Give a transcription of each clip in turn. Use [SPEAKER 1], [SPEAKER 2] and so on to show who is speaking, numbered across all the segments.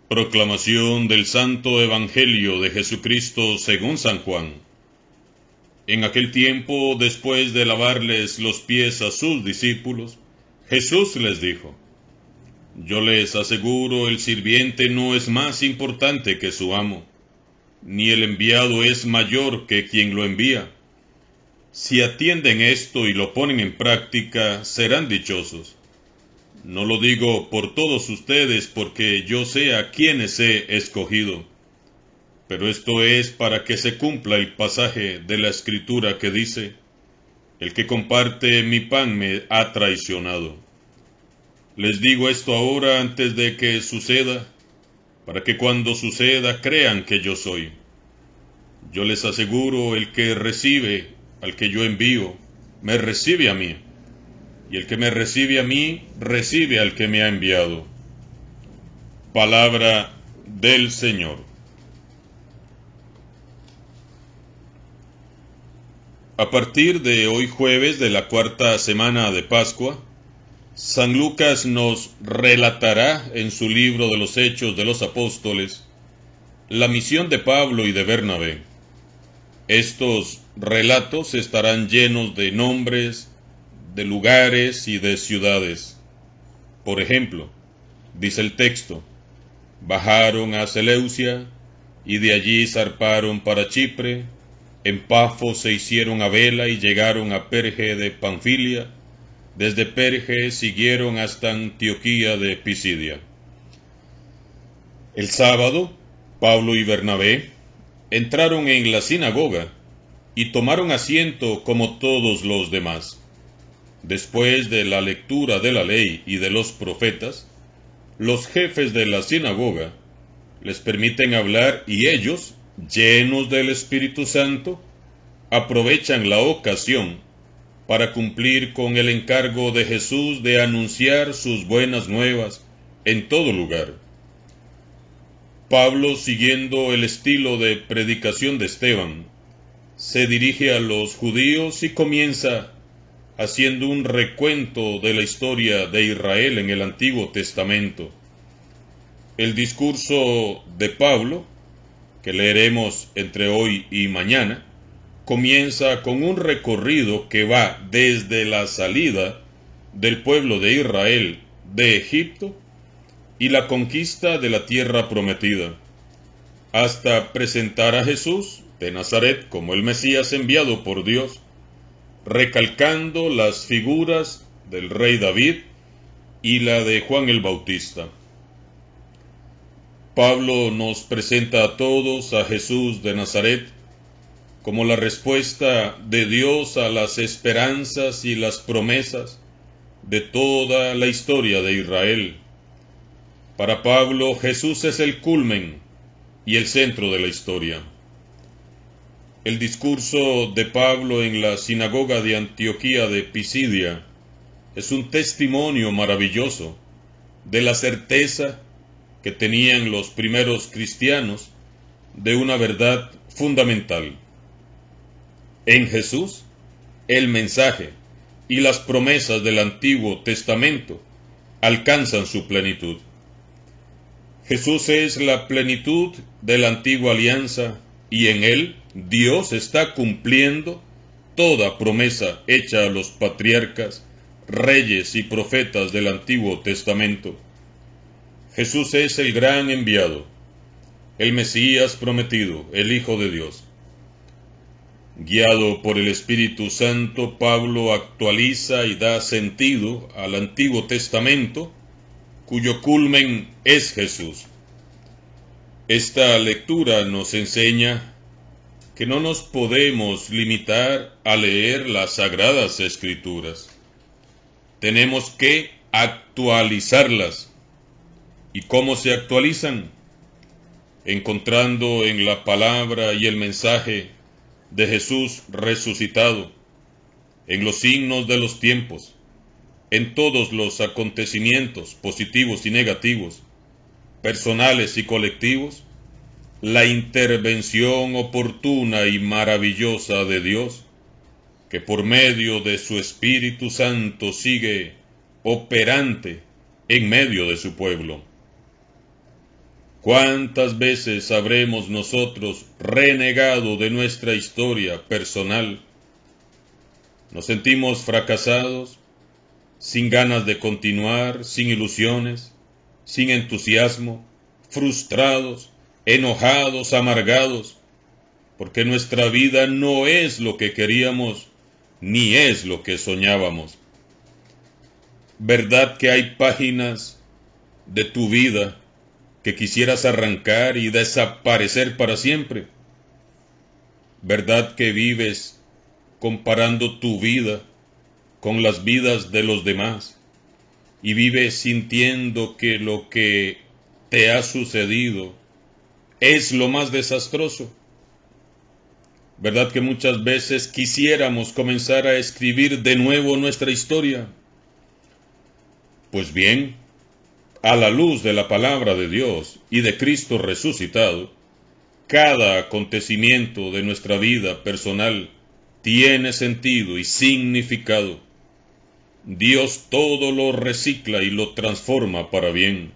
[SPEAKER 1] Proclamación del Santo Evangelio de Jesucristo según San Juan. En aquel tiempo, después de lavarles los pies a sus discípulos, Jesús les dijo: Yo les aseguro, el sirviente no es más importante que su amo, ni el enviado es mayor que quien lo envía. Si atienden esto y lo ponen en práctica, serán dichosos. No lo digo por todos ustedes porque yo sé a quienes he escogido, pero esto es para que se cumpla el pasaje de la Escritura que dice: El que comparte mi pan me ha traicionado. Les digo esto ahora antes de que suceda, para que cuando suceda crean que yo soy. Yo les aseguro, el que recibe al que yo envío, me recibe a mí. Y el que me recibe a mí, recibe al que me ha enviado. Palabra del Señor. A partir de hoy jueves de la cuarta semana de Pascua, San Lucas nos relatará en su libro de los Hechos de los Apóstoles la misión de Pablo y de Bernabé. Estos relatos estarán llenos de nombres, de lugares y de ciudades. Por ejemplo, dice el texto: bajaron a Seleucia y de allí zarparon para Chipre, en Pafos se hicieron a vela y llegaron a Perge de Panfilia, desde Perge siguieron hasta Antioquía de Pisidia. El sábado, Pablo y Bernabé entraron en la sinagoga y tomaron asiento como todos los demás. Después de la lectura de la ley y de los profetas, los jefes de la sinagoga les permiten hablar y ellos, llenos del Espíritu Santo, aprovechan la ocasión para cumplir con el encargo de Jesús de anunciar sus buenas nuevas en todo lugar. Pablo, siguiendo el estilo de predicación de Esteban, se dirige a los judíos y comienza haciendo un recuento de la historia de Israel en el Antiguo Testamento. El discurso de Pablo, que leeremos entre hoy y mañana, comienza con un recorrido que va desde la salida del pueblo de Israel de Egipto y la conquista de la tierra prometida, hasta presentar a Jesús de Nazaret como el Mesías enviado por Dios, recalcando las figuras del rey David y la de Juan el Bautista. Pablo nos presenta a todos a Jesús de Nazaret como la respuesta de Dios a las esperanzas y las promesas de toda la historia de Israel. Para Pablo, Jesús es el culmen y el centro de la historia. El discurso de Pablo en la sinagoga de Antioquía de Pisidia es un testimonio maravilloso de la certeza que tenían los primeros cristianos de una verdad fundamental. En Jesús, el mensaje y las promesas del Antiguo Testamento alcanzan su plenitud. Jesús es la plenitud de la antigua alianza y en él Dios está cumpliendo toda promesa hecha a los patriarcas, reyes y profetas del Antiguo Testamento. Jesús es el gran enviado, el Mesías prometido, el Hijo de Dios. Guiado por el Espíritu Santo, Pablo actualiza y da sentido al Antiguo Testamento, cuyo culmen es Jesús. Esta lectura nos enseña que no nos podemos limitar a leer las Sagradas Escrituras. Tenemos que actualizarlas. ¿Y cómo se actualizan? Encontrando en la palabra y el mensaje de Jesús resucitado, en los signos de los tiempos, en todos los acontecimientos positivos y negativos, personales y colectivos, la intervención oportuna y maravillosa de Dios, que por medio de su Espíritu Santo sigue operante en medio de su pueblo. ¿Cuántas veces habremos nosotros renegado de nuestra historia personal? Nos sentimos fracasados, sin ganas de continuar, sin ilusiones, sin entusiasmo, frustrados, enojados, amargados, porque nuestra vida no es lo que queríamos, ni es lo que soñábamos. ¿Verdad que hay páginas de tu vida que quisieras arrancar y desaparecer para siempre? ¿Verdad que vives comparando tu vida con las vidas de los demás y vives sintiendo que lo que te ha sucedido es lo más desastroso? ¿Verdad que muchas veces quisiéramos comenzar a escribir de nuevo nuestra historia? Pues bien, a la luz de la palabra de Dios y de Cristo resucitado, cada acontecimiento de nuestra vida personal tiene sentido y significado. Dios todo lo recicla y lo transforma para bien.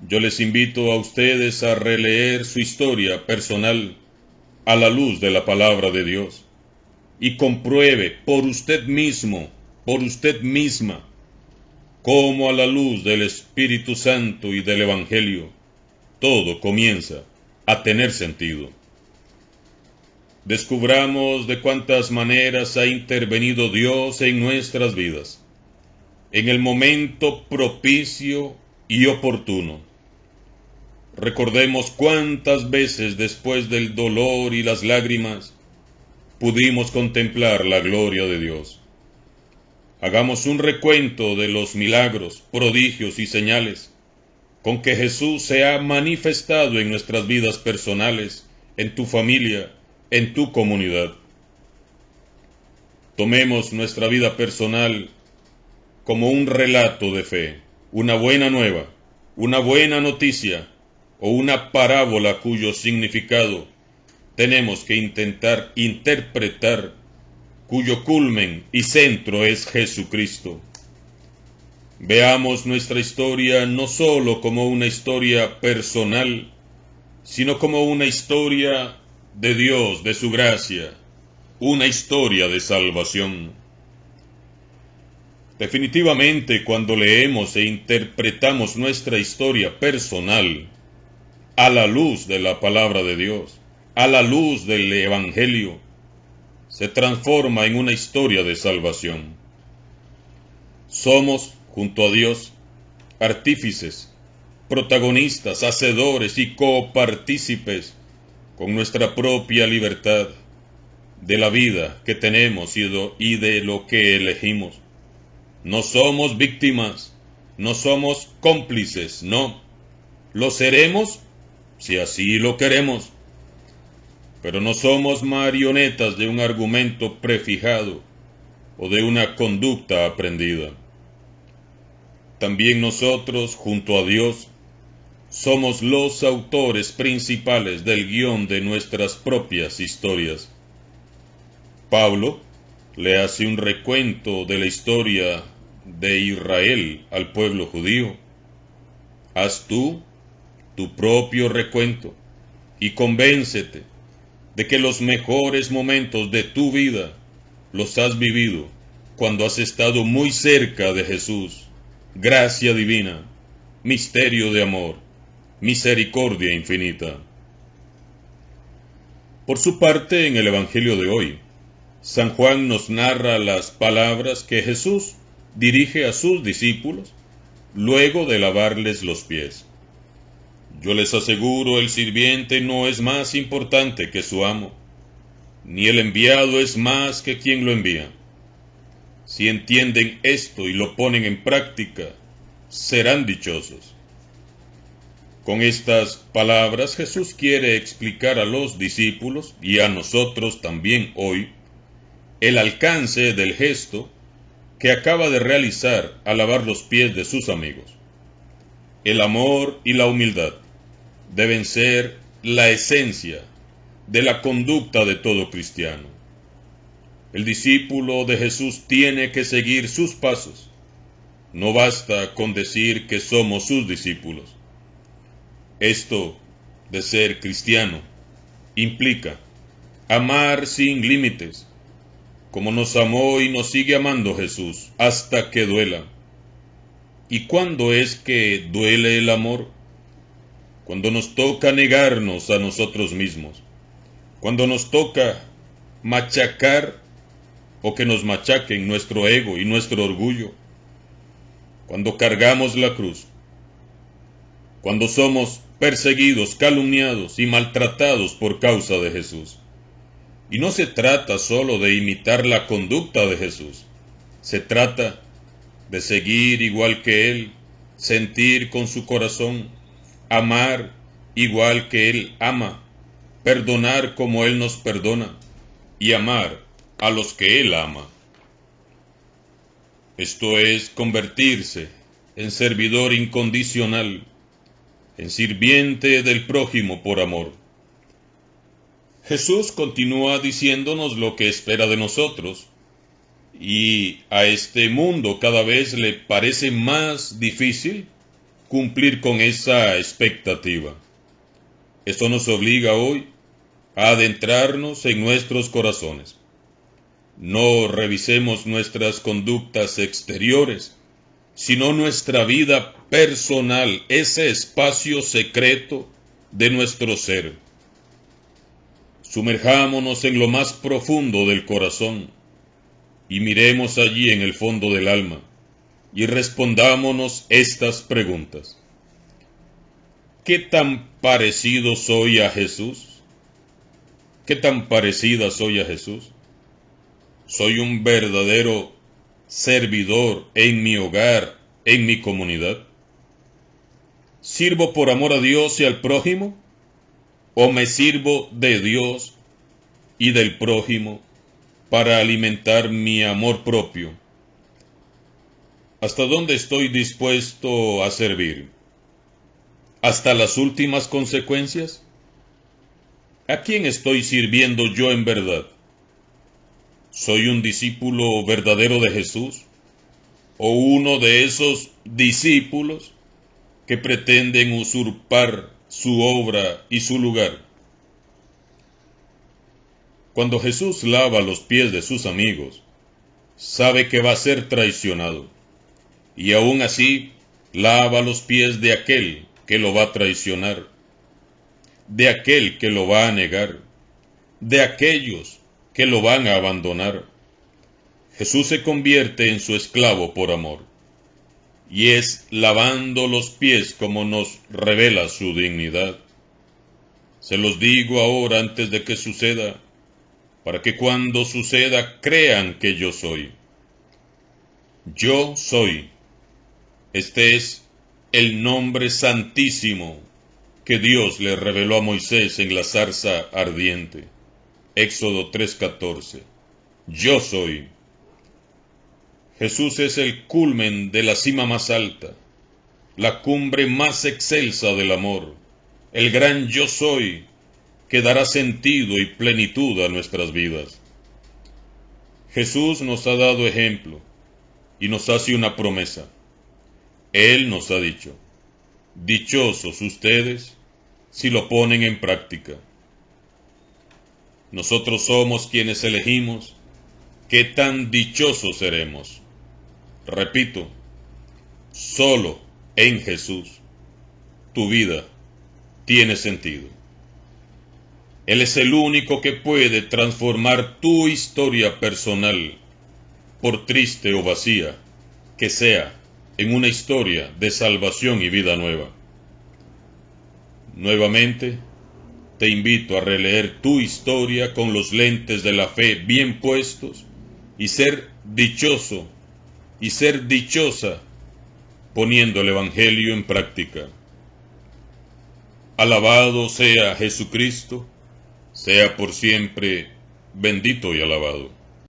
[SPEAKER 1] Yo les invito a ustedes a releer su historia personal a la luz de la palabra de Dios y compruebe por usted mismo, por usted misma, cómo a la luz del Espíritu Santo y del Evangelio todo comienza a tener sentido. Descubramos de cuántas maneras ha intervenido Dios en nuestras vidas, en el momento propicio y oportuno. Recordemos cuántas veces después del dolor y las lágrimas pudimos contemplar la gloria de Dios. Hagamos un recuento de los milagros, prodigios y señales con que Jesús se ha manifestado en nuestras vidas personales, en tu familia, en tu comunidad. Tomemos nuestra vida personal como un relato de fe, una buena nueva, una buena noticia o una parábola cuyo significado tenemos que intentar interpretar, cuyo culmen y centro es Jesucristo. Veamos nuestra historia no solo como una historia personal, sino como una historia de Dios, de su gracia, una historia de salvación. Definitivamente, cuando leemos e interpretamos nuestra historia personal a la luz de la palabra de Dios, a la luz del Evangelio, se transforma en una historia de salvación. Somos, junto a Dios, artífices, protagonistas, hacedores y copartícipes con nuestra propia libertad de la vida que tenemos y de lo que elegimos. No somos víctimas, no somos cómplices, no. Lo seremos si así lo queremos, pero no somos marionetas de un argumento prefijado o de una conducta aprendida. También nosotros, junto a Dios, somos los autores principales del guión de nuestras propias historias. Pablo le hace un recuento de la historia de Israel al pueblo judío. Haz tú tu propio recuento y convéncete de que los mejores momentos de tu vida los has vivido cuando has estado muy cerca de Jesús, gracia divina, misterio de amor, misericordia infinita. Por su parte, en el Evangelio de hoy, San Juan nos narra las palabras que Jesús dirige a sus discípulos luego de lavarles los pies. Yo les aseguro, el sirviente no es más importante que su amo, ni el enviado es más que quien lo envía. Si entienden esto y lo ponen en práctica, serán dichosos. Con estas palabras Jesús quiere explicar a los discípulos y a nosotros también hoy el alcance del gesto que acaba de realizar al lavar los pies de sus amigos. El amor y la humildad deben ser la esencia de la conducta de todo cristiano. El discípulo de Jesús tiene que seguir sus pasos. No basta con decir que somos sus discípulos. Esto de ser cristiano implica amar sin límites, como nos amó y nos sigue amando Jesús, hasta que duela. ¿Y cuándo es que duele el amor? Cuando nos toca negarnos a nosotros mismos, cuando nos toca machacar o que nos machaquen nuestro ego y nuestro orgullo, cuando cargamos la cruz, cuando somos perseguidos, calumniados y maltratados por causa de Jesús. Y no se trata solo de imitar la conducta de Jesús, se trata de seguir igual que Él, sentir con su corazón, amar igual que Él ama, perdonar como Él nos perdona y amar a los que Él ama. Esto es convertirse en servidor incondicional, en sirviente del prójimo por amor. Jesús continúa diciéndonos lo que espera de nosotros, y a este mundo cada vez le parece más difícil cumplir con esa expectativa. Esto nos obliga hoy a adentrarnos en nuestros corazones. No revisemos nuestras conductas exteriores, sino nuestra vida personal, ese espacio secreto de nuestro ser. Sumerjámonos en lo más profundo del corazón y miremos allí en el fondo del alma y respondámonos estas preguntas. ¿Qué tan parecido soy a Jesús? ¿Qué tan parecida soy a Jesús? ¿Soy un verdadero servidor en mi hogar, en mi comunidad? ¿Sirvo por amor a Dios y al prójimo? ¿O me sirvo de Dios y del prójimo para alimentar mi amor propio? ¿Hasta dónde estoy dispuesto a servir? ¿Hasta las últimas consecuencias? ¿A quién estoy sirviendo yo en verdad? ¿Soy un discípulo verdadero de Jesús? ¿O uno de esos discípulos que pretenden usurpar su obra y su lugar? Cuando Jesús lava los pies de sus amigos, sabe que va a ser traicionado, y aún así lava los pies de aquel que lo va a traicionar, de aquel que lo va a negar, de aquellos que lo van a abandonar. Jesús se convierte en su esclavo por amor, y es lavando los pies como nos revela su dignidad. Se los digo ahora antes de que suceda, para que cuando suceda crean que yo soy. Yo soy. Este es el nombre santísimo que Dios le reveló a Moisés en la zarza ardiente. Éxodo 3:14. Yo soy. Jesús es el culmen de la cima más alta, la cumbre más excelsa del amor, el gran yo soy que dará sentido y plenitud a nuestras vidas. Jesús nos ha dado ejemplo y nos hace una promesa. Él nos ha dicho, dichosos ustedes si lo ponen en práctica. Nosotros somos quienes elegimos qué tan dichosos seremos. Repito, solo en Jesús tu vida tiene sentido. Él es el único que puede transformar tu historia personal, por triste o vacía que sea, en una historia de salvación y vida nueva. Nuevamente, te invito a releer tu historia con los lentes de la fe bien puestos y ser dichoso y ser dichosa poniendo el Evangelio en práctica. Alabado sea Jesucristo, sea por siempre bendito y alabado.